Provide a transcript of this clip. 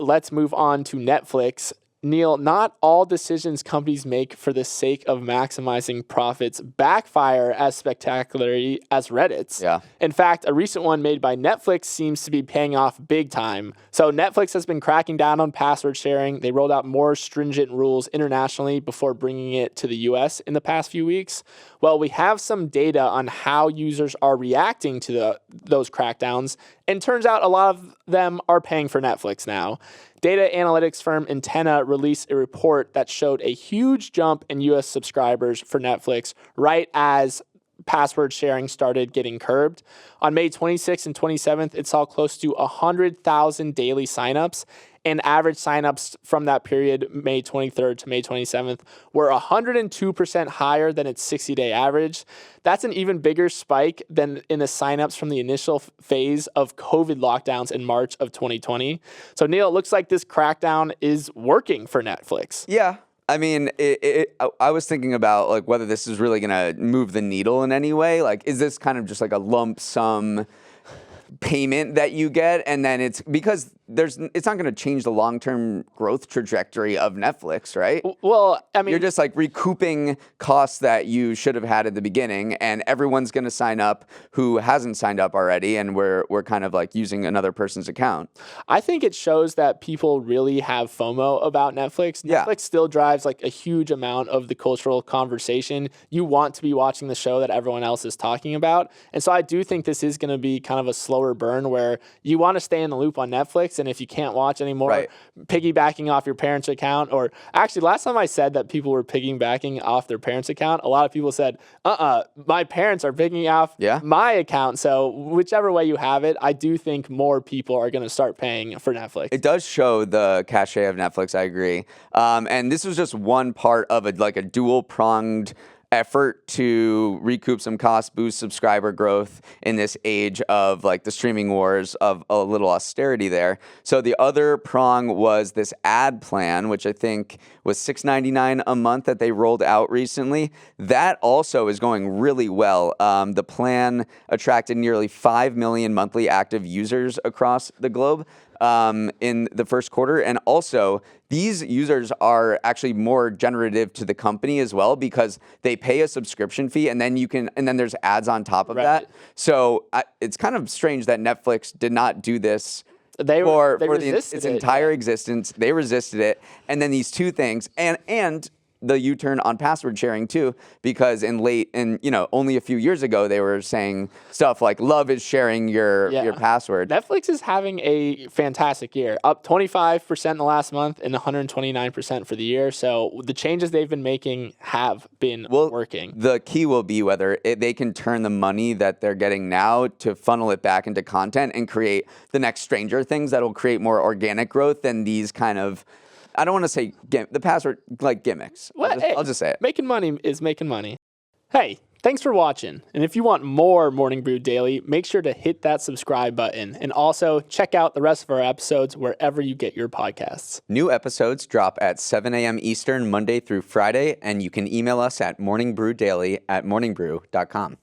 let's move on to Netflix. Neal, not all decisions companies make for the sake of maximizing profits backfire as spectacularly as Reddit's. Yeah. In fact, a recent one made by Netflix seems to be paying off big time. So Netflix has been cracking down on password sharing. They rolled out more stringent rules internationally before bringing it to the US in the past few weeks. Well, we have some data on how users are reacting to those crackdowns, and turns out a lot of them are paying for Netflix now. Data analytics firm Antenna released a report that showed a huge jump in U.S. subscribers for Netflix right as password sharing started getting curbed. On May 26th and 27th, it saw close to 100,000 daily signups, and average signups from that period, May 23rd to May 27th, were 102% higher than its 60-day average. That's an even bigger spike than in the signups from the initial phase of COVID lockdowns in March of 2020. So, Neal, it looks like this crackdown is working for Netflix. Yeah. I mean, I was thinking about like whether this is really going to move the needle in any way. Like, is this kind of just like a lump sum payment that you get, and then it's because it's not going to change the long-term growth trajectory of Netflix, right? Well, I mean, you're just like recouping costs that you should have had at the beginning, and everyone's going to sign up who hasn't signed up already, and we're kind of like using another person's account. I think it shows that people really have FOMO about Netflix. Yeah. Netflix still drives like a huge amount of the cultural conversation. You want to be watching the show that everyone else is talking about. And so I do think this is going to be kind of a slower burn where you want to stay in the loop on Netflix. And if you can't watch anymore, right, piggybacking off your parents' account, or actually last time I said that people were piggybacking off their parents' account, a lot of people said, my parents are picking off my account. So whichever way you have it, I do think more people are going to start paying for Netflix. It does show the cachet of Netflix, I agree. And this was just one part of a dual-pronged effort to recoup some costs, boost subscriber growth in this age of like the streaming wars, of a little austerity there. So the other prong was this ad plan, which I think was $6.99 a month that they rolled out recently. That also is going really well. The plan attracted nearly 5 million monthly active users across the globe in the first quarter. And also, these users are actually more generative to the company as well, because they pay a subscription fee, and then there's ads on top of that. So it's kind of strange that Netflix did not do this for its entire existence. They resisted it. And then these two things, and the U-turn on password sharing too, because only a few years ago they were saying stuff like love is sharing your password. Netflix is having a fantastic year, up 25% in the last month and 129% for the year. So the changes they've been making have been working. The key will be whether they can turn the money that they're getting now to funnel it back into content and create the next Stranger Things that will create more organic growth than these kind of, I don't want to say the password like gimmicks. I'll just say it. Making money is making money. Hey, thanks for watching. And if you want more Morning Brew Daily, make sure to hit that subscribe button. And also check out the rest of our episodes wherever you get your podcasts. New episodes drop at 7 a.m. Eastern, Monday through Friday. And you can email us at morningbrewdaily@morningbrew.com.